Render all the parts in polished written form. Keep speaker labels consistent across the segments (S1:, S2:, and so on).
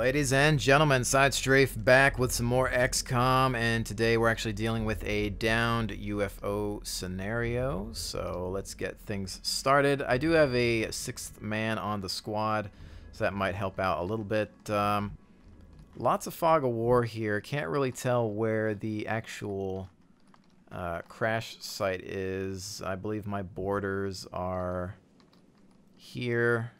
S1: Ladies and gentlemen, SideStrafe back with some more XCOM, and today we're actually dealing with a downed UFO scenario. So let's get things started. I do have a 6th man on the squad, so that might help out a little bit. Lots of fog of war here. Can't really tell where the actual crash site is. I believe my borders are here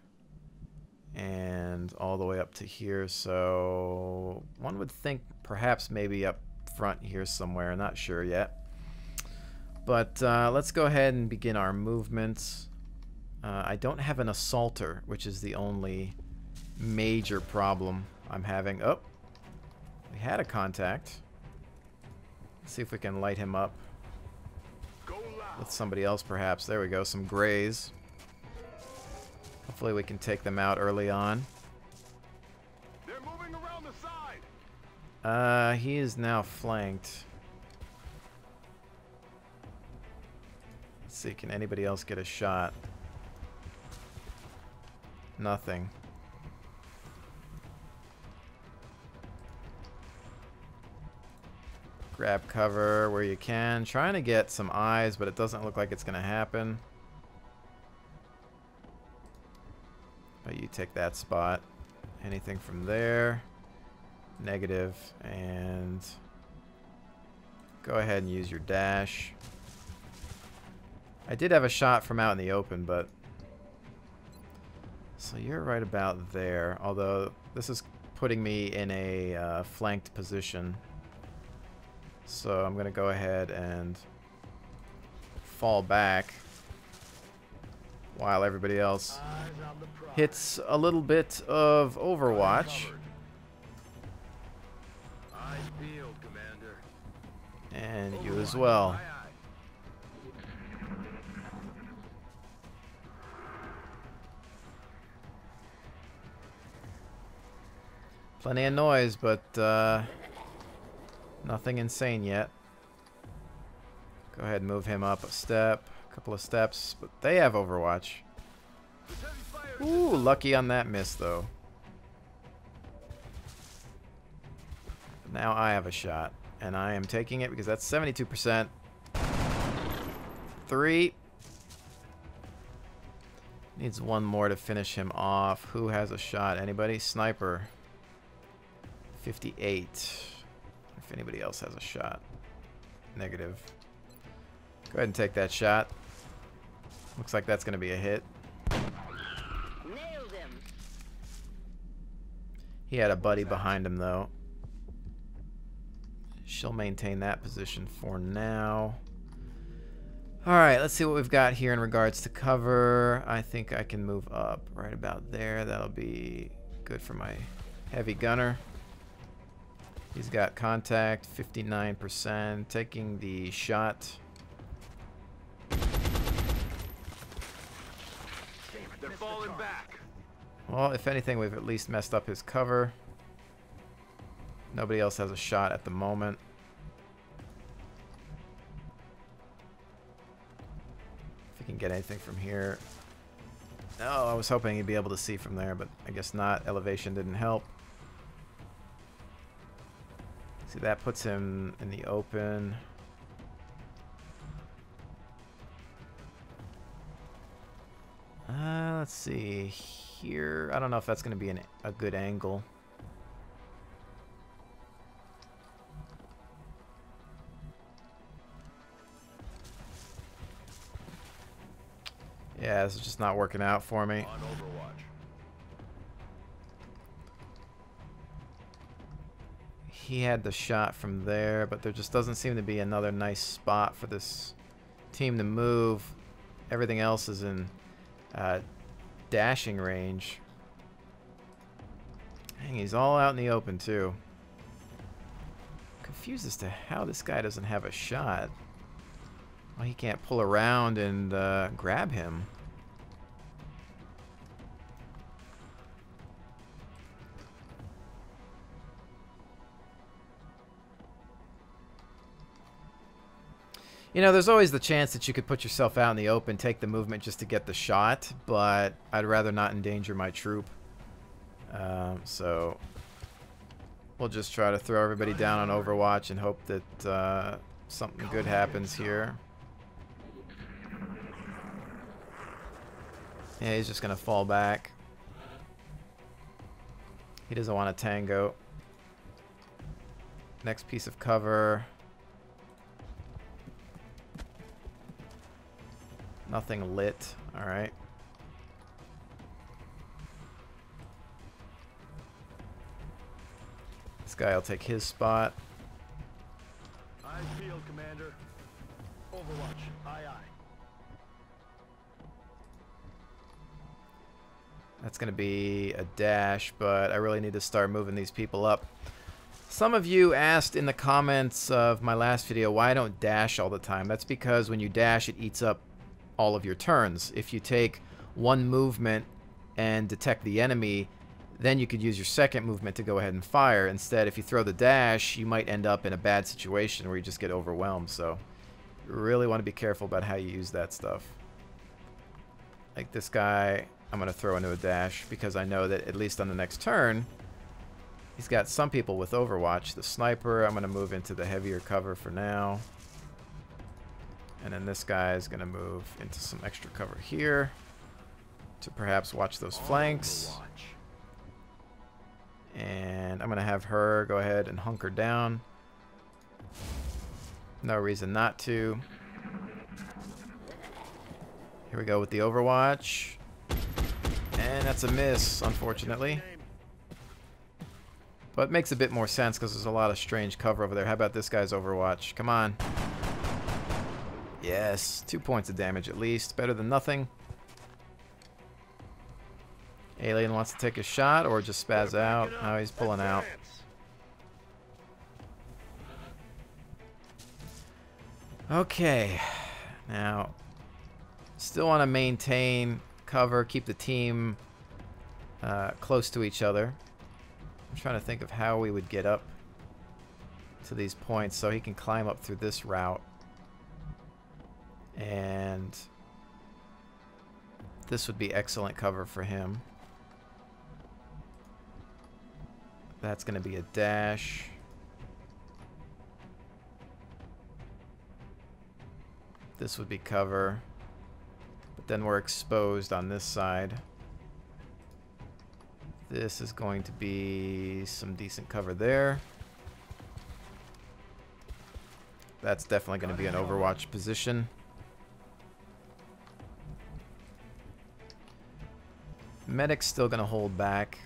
S1: and all the way up to here, so one would think perhaps maybe up front here somewhere. Not sure yet, but let's go ahead and begin our movements. I don't have an assaulter, which is the only major problem I'm having. Oh, we had a contact. Let's see if we can light him up with somebody else perhaps. There we go, some grays. Hopefully we can take them out early on.
S2: They're moving around the side.
S1: He is now flanked. Let's see, can anybody else get a shot? Nothing. Grab cover where you can. Trying to get some eyes, but it doesn't look like it's going to happen. But you take that spot. Anything from there? Negative. And go ahead and use your dash. I did have a shot from out in the open, but so you're right about there. Although this is putting me in a flanked position. So I'm going to go ahead and fall back while everybody else hits a little bit of Overwatch. And you as well. Plenty of noise, but nothing insane yet. Go ahead and move him up a step. Couple of steps, but they have Overwatch. Ooh, lucky on that miss though. Now I have a shot, and I am taking it because that's 72%. 3. Needs one more to finish him off. Who has a shot? Anybody? Sniper. 58. If anybody else has a shot. Negative. Go ahead and take that shot. Looks like that's going to be a hit.
S3: Nailed him.
S1: He had a buddy behind him, though. She'll maintain that position for now. Alright, let's see what we've got here in regards to cover. I think I can move up right about there. That'll be good for my heavy gunner. He's got contact, 59%. Taking the shot.
S2: They're falling back.
S1: Well, if anything, we've at least messed up his cover. Nobody else has a shot at the moment. If we can get anything from here. No, I was hoping he'd be able to see from there, but I guess not. Elevation didn't help. See, that puts him in the open. Let's see here. I don't know if that's going to be a good angle. Yeah, this is just not working out for me.
S2: On Overwatch.
S1: He had the shot from there, but there just doesn't seem to be another nice spot for this team to move. Everything else is in dashing range. Dang, he's all out in the open too. Confused as to how this guy doesn't have a shot. Well, he can't pull around and grab him. You know, there's always the chance that you could put yourself out in the open, take the movement just to get the shot, but I'd rather not endanger my troop. So We'll just try to throw everybody down on Overwatch and hope that something good happens here. Yeah, he's just going to fall back. He doesn't want to tango. Next piece of cover. Nothing lit. Alright. This guy will take his spot.
S2: I field, Commander. Overwatch. Aye, aye.
S1: That's going to be a dash, but I really need to start moving these people up. Some of you asked in the comments of my last video why I don't dash all the time. That's because when you dash, it eats up all of your turns. If you take one movement and detect the enemy, then you could use your second movement to go ahead and fire. Instead, if you throw the dash, you might end up in a bad situation where you just get overwhelmed. So you really want to be careful about how you use that stuff. Like this guy, I'm going to throw into a dash because I know that at least on the next turn, he's got some people with Overwatch. The sniper, I'm going to move into the heavier cover for now. And then this guy is going to move into some extra cover here to perhaps watch those flanks. And I'm going to have her go ahead and hunker down. No reason not to. Here we go with the Overwatch. And that's a miss, unfortunately. But it makes a bit more sense because there's a lot of strange cover over there. How about this guy's Overwatch? Come on. Yes, 2 points of damage at least. Better than nothing. Alien wants to take a shot or just spaz out. Oh, he's pulling out. Okay. Now, still want to maintain cover, keep the team close to each other. I'm trying to think of how we would get up to these points so he can climb up through this route. And this would be excellent cover for him. That's going to be a dash. This would be cover. But then we're exposed on this side. This is going to be some decent cover there. That's definitely going to be an Overwatch position. Medic's still going to hold back.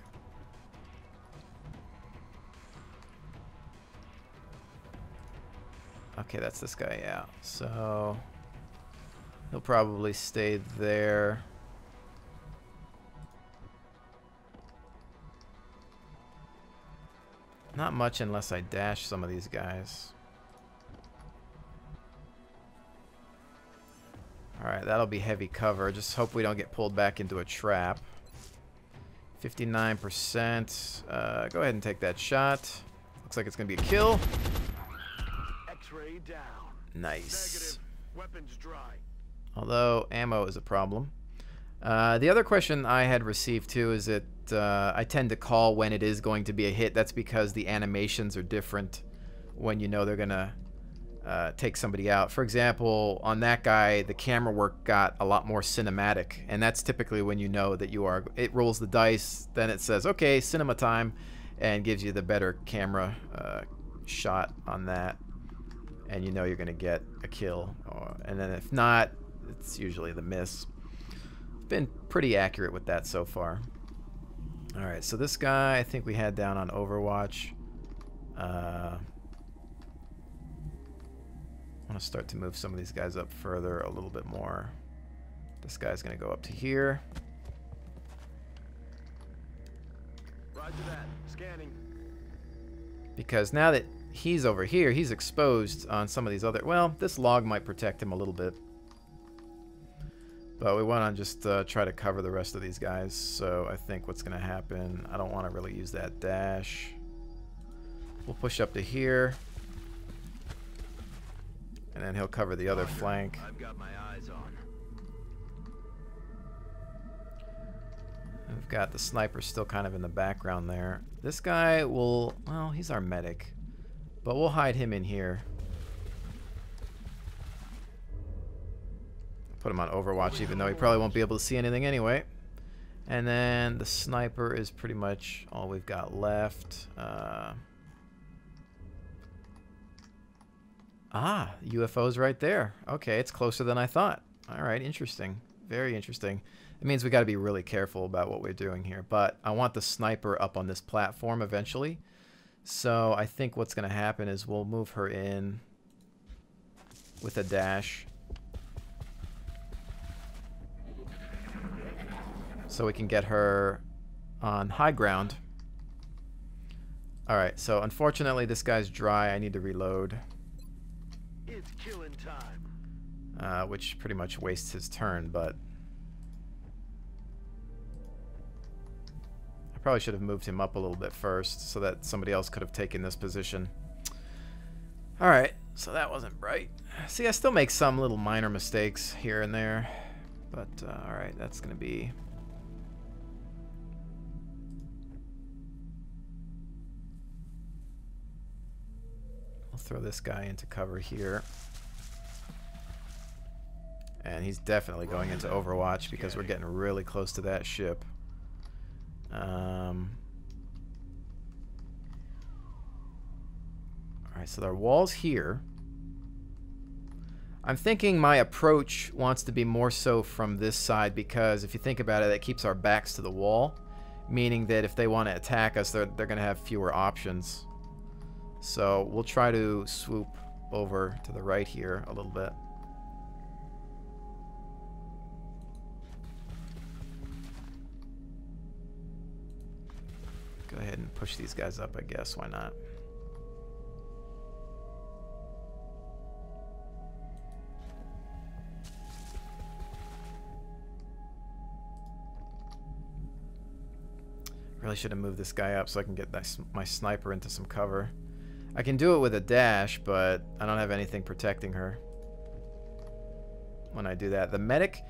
S1: Okay, that's this guy, yeah. So he'll probably stay there. Not much unless I dash some of these guys. Alright, that'll be heavy cover. Just hope we don't get pulled back into a trap. 59%. Go ahead and take that shot. Looks like it's going to be a kill.
S2: X-ray down.
S1: Nice.
S2: Negative. Weapons dry.
S1: Although ammo is a problem. The other question I had received too is that I tend to call when it is going to be a hit. That's because the animations are different when you know they're going to take somebody out. For example, on that guy, the camera work got a lot more cinematic, and that's typically when you know that you are. It rolls the dice, then it says, okay, cinema time, and gives you the better camera shot on that, and you know you're going to get a kill. And then if not, it's usually the miss. Been pretty accurate with that so far. Alright, so this guy I think we had down on Overwatch. I want to start to move some of these guys up further a little bit more. This guy's going to go up to here.
S2: Roger that. Scanning.
S1: Because now that he's over here, he's exposed on some of these other... Well, this log might protect him a little bit. But we want to just try to cover the rest of these guys. So I think what's going to happen... I don't want to really use that dash. We'll push up to here. And then he'll cover the other flank.
S2: I've got my eyes on.
S1: We've got the sniper still kind of in the background there. This guy will, well, he's our medic, but we'll hide him in here. Put him on Overwatch, even though he probably won't be able to see anything anyway. And then the sniper is pretty much all we've got left. UFO's right there. Okay, it's closer than I thought. All right, interesting. Very interesting. It means we got to be really careful about what we're doing here. But I want the sniper up on this platform eventually. So I think what's going to happen is we'll move her in with a dash. So we can get her on high ground. Alright, so unfortunately this guy's dry. I need to reload.
S2: It's killing time.
S1: Which pretty much wastes his turn, but I probably should have moved him up a little bit first so that somebody else could have taken this position. Alright, so that wasn't bright. See, I still make some little minor mistakes here and there. But, alright, that's going to be... I'll throw this guy into cover here. And he's definitely going into Overwatch because we're getting really close to that ship. Alright, so there are walls here. I'm thinking my approach wants to be more so from this side because if you think about it, that keeps our backs to the wall, meaning that if they want to attack us, they're going to have fewer options. So we'll try to swoop over to the right here a little bit. Go ahead and push these guys up, I guess. Why not? Really should have moved this guy up so I can get my sniper into some cover. I can do it with a dash, but I don't have anything protecting her when I do that. The medic,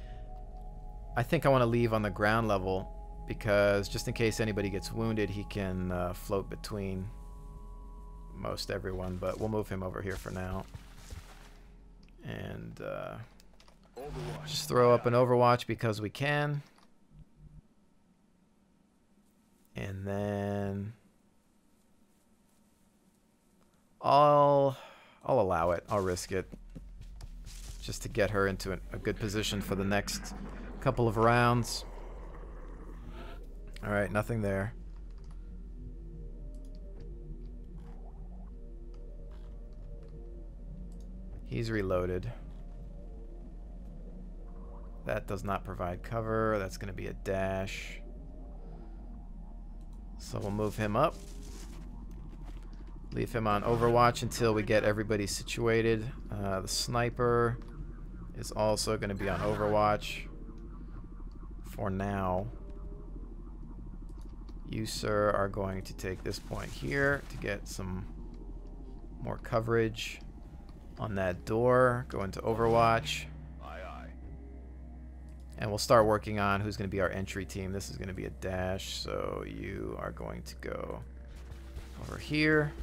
S1: I think I want to leave on the ground level because just in case anybody gets wounded, he can float between most everyone, but we'll move him over here for now. And just throw up an Overwatch because we can. And then I'll allow it. I'll risk it just to get her into a good position for the next couple of rounds. All right, nothing there. He's reloaded. That does not provide cover. That's going to be a dash. So we'll move him up. Leave him on Overwatch until we get everybody situated. The sniper is also going to be on Overwatch for now. You, sir, are going to take this point here to get some more coverage on that door. Go into Overwatch.
S2: Aye, aye.
S1: And we'll start working on who's going to be our entry team. This is going to be a dash, so you are going to go over here.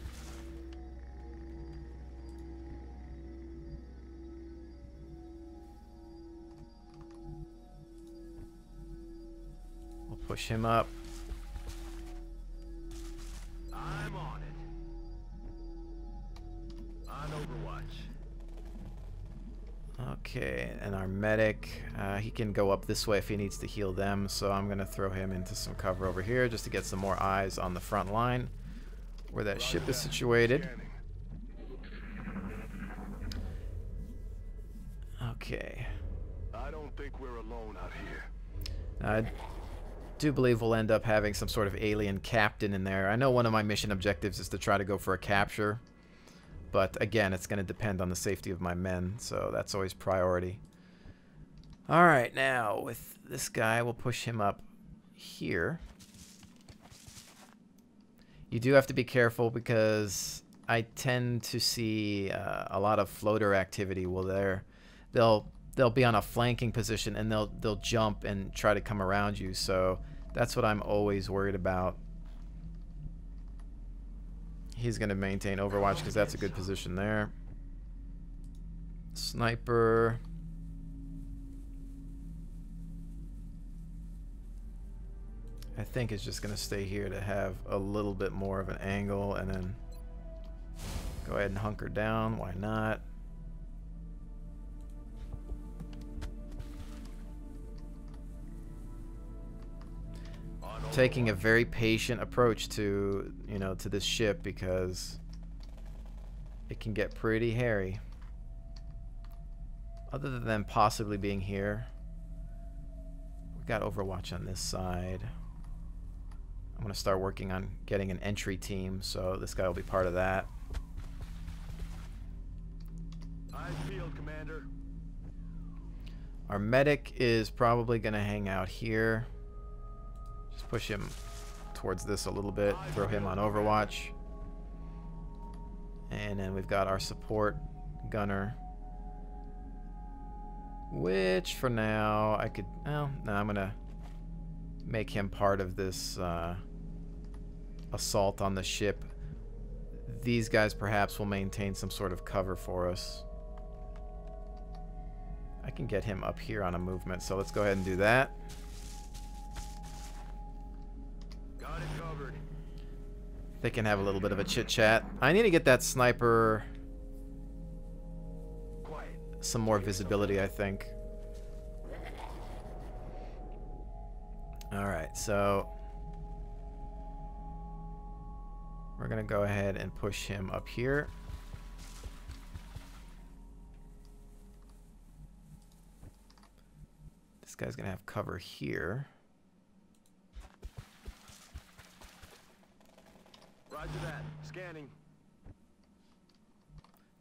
S1: We'll push him up.
S2: I'm on it. On Overwatch.
S1: Okay, and our medic, he can go up this way if he needs to heal them, so I'm going to throw him into some cover over here just to get some more eyes on the front line where that ship is situated. Okay.
S2: I don't think we're alone out here.
S1: I do believe we'll end up having some sort of alien captain in there. I know one of my mission objectives is to try to go for a capture. But again, it's going to depend on the safety of my men, so that's always priority. Alright, now with this guy, we'll push him up here. You do have to be careful because I tend to see a lot of floater activity. Well, they'll be on a flanking position and they'll jump and try to come around you. So That's what I'm always worried about. He's going to maintain Overwatch because that's a good position there. Sniper. I think is just going to stay here to have a little bit more of an angle and then go ahead and hunker down. Why not? Taking a very patient approach to, you know, to this ship because it can get pretty hairy. Other than them possibly being here, we've got Overwatch on this side. I'm going to start working on getting an entry team, so this guy will be part of that.
S2: Eyes peeled, Commander.
S1: Our medic is probably going to hang out here. Just push him towards this a little bit, throw him on Overwatch. And then we've got our support gunner, which for now I could, well, no, I'm going to make him part of this assault on the ship. These guys perhaps will maintain some sort of cover for us. I can get him up here on a movement, so let's go ahead and do that.
S2: Got it covered.
S1: They can have a little bit of a chit chat. I need to get that sniper
S2: Quiet.
S1: some more visibility, I think. Alright, so we're going to go ahead and push him up here. This guy's going to have cover here.
S2: Roger that. Scanning.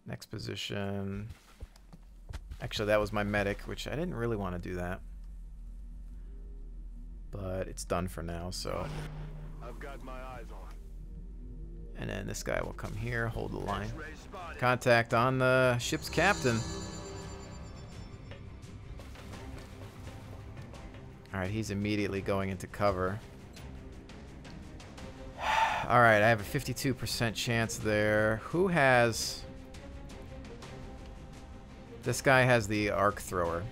S1: Next position. Actually, that was my medic, which I didn't really want to do that. But it's done for now, so.
S2: I've got my eyes on.
S1: And then this guy will come here, hold the line.
S2: X-ray spotted.
S1: Contact on the ship's captain. Alright, he's immediately going into cover. Alright, I have a 52% chance there. Who has... This guy has the arc thrower.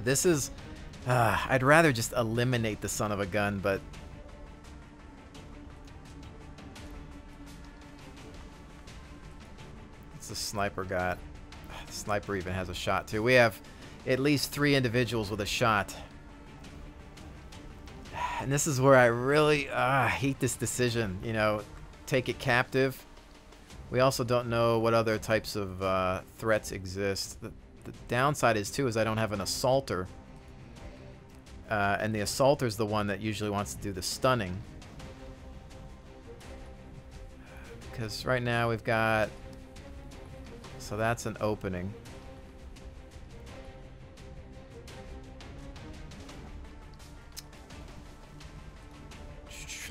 S1: This is... I'd rather just eliminate the son of a gun, but... What's the sniper got? The sniper even has a shot too. We have at least 3 individuals with a shot. And this is where I really hate this decision. You know, take it captive. We also don't know what other types of threats exist. The downside is too is I don't have an assaulter. And the assaulter's the one that usually wants to do the stunning. Because right now we've got... So that's an opening.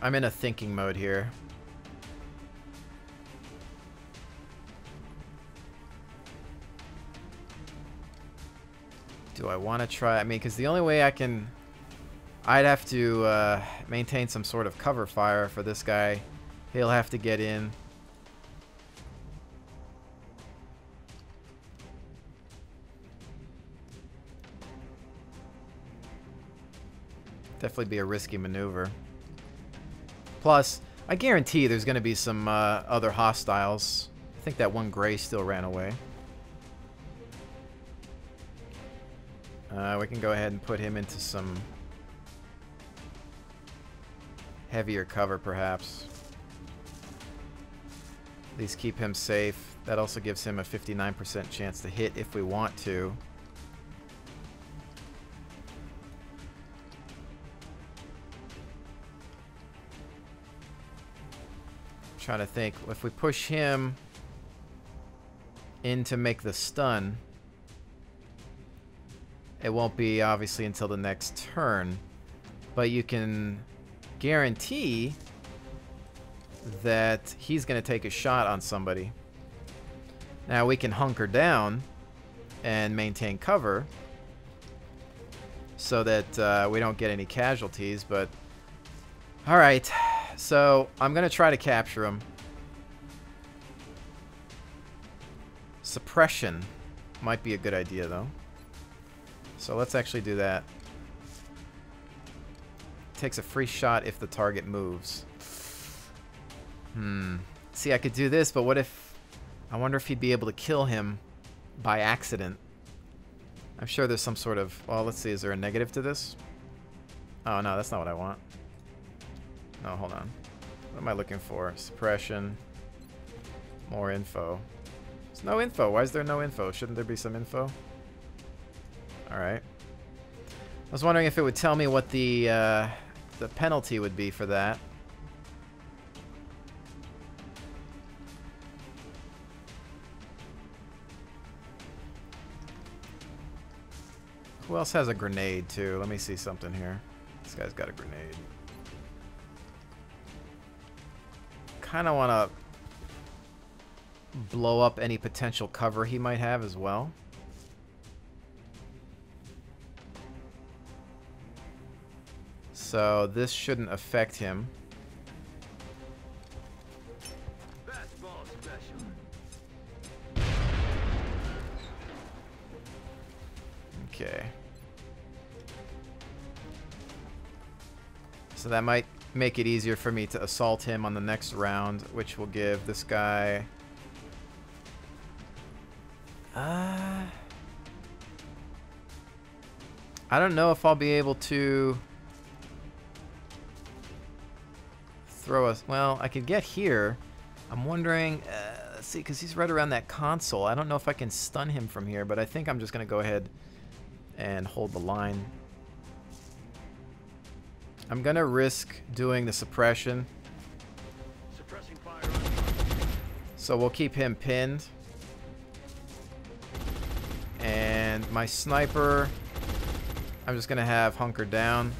S1: I'm in a thinking mode here. Do I want to try? I mean, because the only way I can... I'd have to maintain some sort of cover fire for this guy. He'll have to get in. Definitely be a risky maneuver. Plus, I guarantee there's going to be some other hostiles. I think that one gray still ran away. We can go ahead and put him into some heavier cover, perhaps. At least keep him safe. That also gives him a 59% chance to hit if we want to. Trying to think, if we push him in to make the stun, it won't be obviously until the next turn, but you can guarantee that he's going to take a shot on somebody. Now we can hunker down and maintain cover, so that we don't get any casualties. But all right, so I'm gonna try to capture him. Suppression might be a good idea though. So let's actually do that. Takes a free shot if the target moves. See, I could do this, but what if... I wonder if he'd be able to kill him by accident. I'm sure there's some sort of... Well, let's see. Is there a negative to this? Oh, no, that's not what I want. No, hold on. What am I looking for? Suppression. More info. There's no info. Why is there no info? Shouldn't there be some info? Alright. I was wondering if it would tell me what the penalty would be for that. Who else has a grenade, too? Let me see something here. This guy's got a grenade. Kind of want to blow up any potential cover he might have as well. So this shouldn't affect him.
S2: Fastball special.
S1: Okay. So that might make it easier for me to assault him on the next round, which will give this guy... I don't know if I'll be able to throw a... Well, I could get here. I'm wondering... let's see, because he's right around that console. I don't know if I can stun him from here, but I think I'm just going to go ahead and hold the line. I'm going to risk doing the suppression.
S2: Suppressing fire.
S1: So we'll keep him pinned. And my sniper, I'm just going to have hunkered down.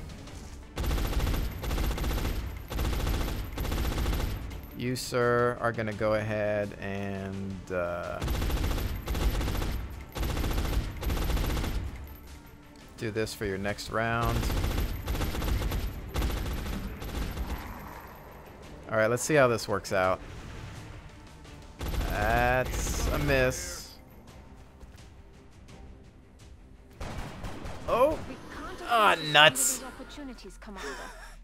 S1: You, sir, are going to go ahead and... do this for your next round. Alright, let's see how this works out. That's a miss. Oh! Ah, nuts!
S4: Opportunities, Commander.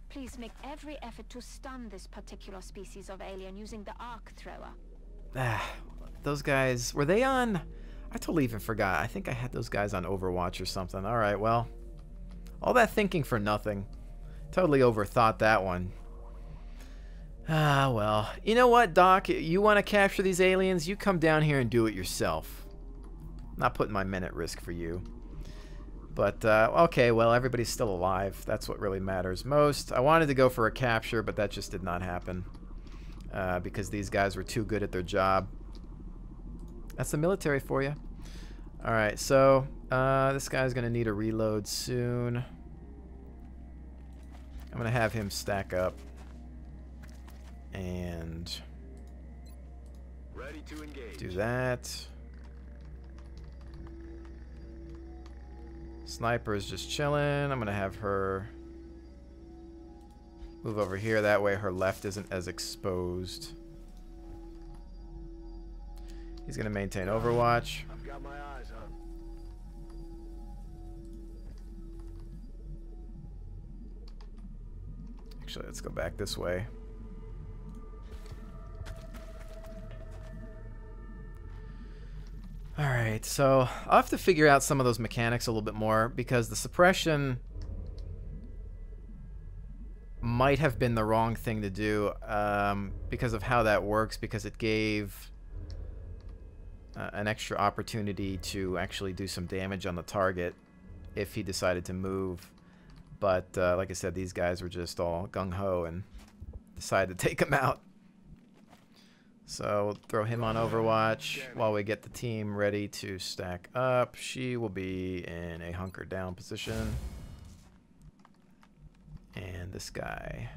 S4: Please make every effort to stun this particular species of alien using the arc thrower.
S1: Ah, those guys, were they on... I totally even forgot. I think I had those guys on Overwatch or something. Alright, well. All that thinking for nothing. Totally overthought that one. Ah, well. You know what, Doc? You want to capture these aliens? You come down here and do it yourself. Not putting my men at risk for you. But, okay, well, everybody's still alive. That's what really matters most. I wanted to go for a capture, but that just did not happen. Because these guys were too good at their job. That's the military for you. Alright, so this guy's going to need a reload soon. I'm going to have him stack up. And
S2: Ready to engage.
S1: do that. Sniper is just chilling. I'm going to have her move over here. That way her left isn't as exposed. He's going to maintain Overwatch.
S2: I've got my eyes on.
S1: Actually, let's go back this way. Alright, so I'll have to figure out some of those mechanics a little bit more, because the suppression might have been the wrong thing to do because of how that works, because it gave an extra opportunity to actually do some damage on the target if he decided to move. But like I said, these guys were just all gung-ho and decided to take him out. So we'll throw him on Overwatch while we get the team ready to stack up. She will be in a hunker down position. And this guy,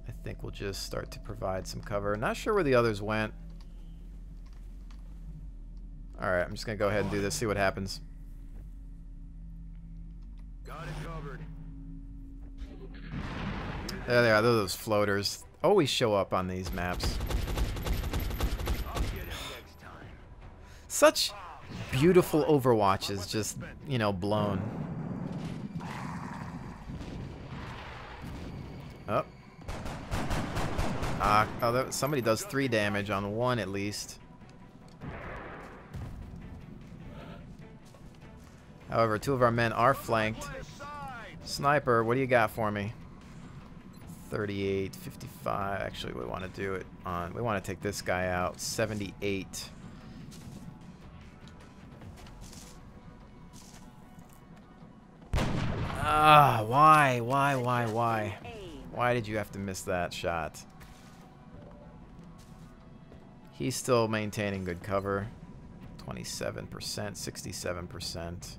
S1: I think we'll just start to provide some cover. Not sure where the others went. Alright, I'm just going to go ahead and do this, see what happens. There they are. Those floaters always show up on these maps.
S2: I'll get it next time.
S1: Such beautiful Overwatches, just, you know, blown. Oh. Somebody does 3 damage on one at least. However, 2 of our men are flanked. Sniper, what do you got for me? 38, 55. Actually, we want to do it on... We want to take this guy out. 78. Ah, why? Why did you have to miss that shot? He's still maintaining good cover. 27%, 67%.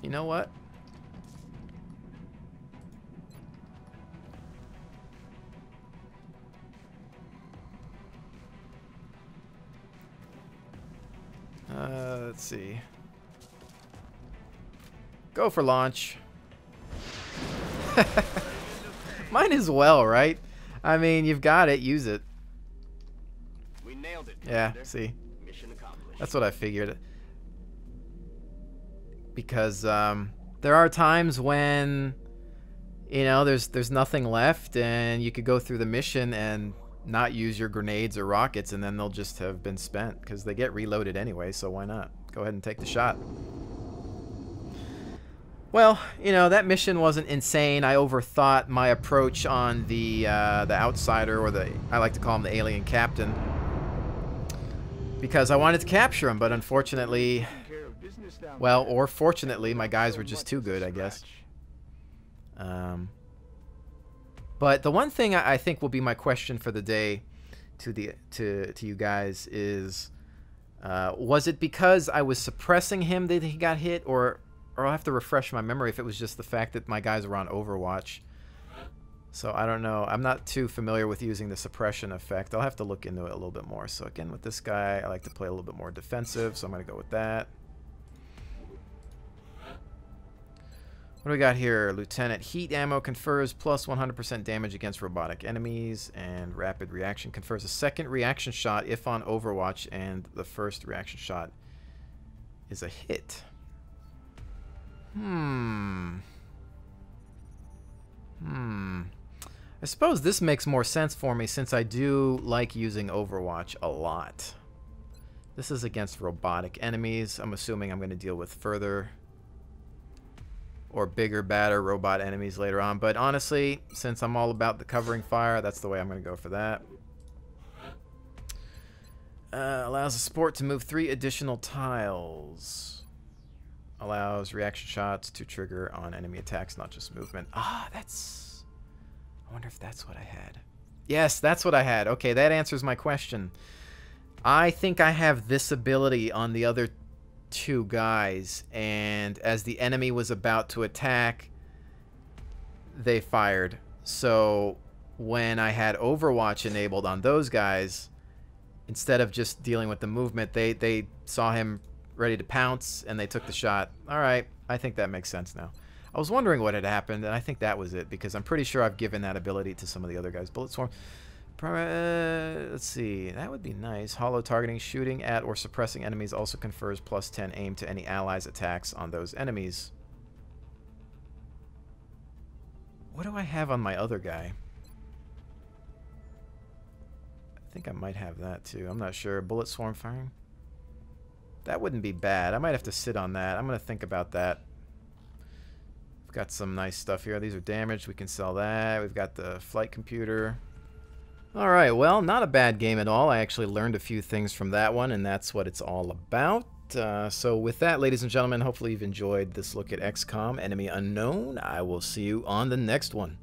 S1: You know what? Let's see. Go for launch. Might as well, right? I mean, you've got it. Use it.
S2: We nailed it.
S1: Yeah,
S2: Commander.
S1: see?
S2: Mission accomplished.
S1: That's what I figured. Because there are times when, you know, there's nothing left and you could go through the mission and not use your grenades or rockets, and then they'll just have been spent because they get reloaded anyway, so why not? Go ahead and take the shot. Well, you know, that mission wasn't insane. I overthought my approach on the outsider, or I like to call him the alien captain, because I wanted to capture him, but unfortunately, well, or fortunately, my guys were just too good, I guess. But the one thing I think will be my question for the day to you guys is, was it because I was suppressing him that he got hit, or I'll have to refresh my memory if it was just the fact that my guys were on Overwatch. So I don't know. I'm not too familiar with using the suppression effect. I'll have to look into it a little bit more. So again, with this guy, I like to play a little bit more defensive, so I'm going to go with that. What do we got here? Lieutenant. Heat ammo confers plus 100% damage against robotic enemies, and rapid reaction confers a second reaction shot if on Overwatch, and the first reaction shot is a hit. I suppose this makes more sense for me since I do like using Overwatch a lot. This is against robotic enemies. I'm assuming I'm going to deal with further or bigger, badder robot enemies later on. But honestly, since I'm all about the covering fire, that's the way I'm going to go for that. Allows the support to move 3 additional tiles. Allows reaction shots to trigger on enemy attacks, not just movement. Ah, that's... I wonder if that's what I had. Yes, that's what I had. Okay, that answers my question. I think I have this ability on the other 2 guys, and as the enemy was about to attack, they fired. So when I had Overwatch enabled on those guys, instead of just dealing with the movement, they saw him ready to pounce, and they took the shot. All right, I think that makes sense now. I was wondering what had happened, and I think that was it, because I'm pretty sure I've given that ability to some of the other guys. Bullet Swarm. Let's see. That would be nice. Hollow targeting, shooting at or suppressing enemies also confers plus 10 aim to any allies' attacks on those enemies. What do I have on my other guy? I think I might have that too. I'm not sure. Bullet Swarm firing. That wouldn't be bad. I might have to sit on that. I'm going to think about that. We've got some nice stuff here. These are damaged. We can sell that. We've got the flight computer. Alright, well, not a bad game at all. I actually learned a few things from that one, and that's what it's all about. So with that, ladies and gentlemen, hopefully you've enjoyed this look at XCOM Enemy Unknown. I will see you on the next one.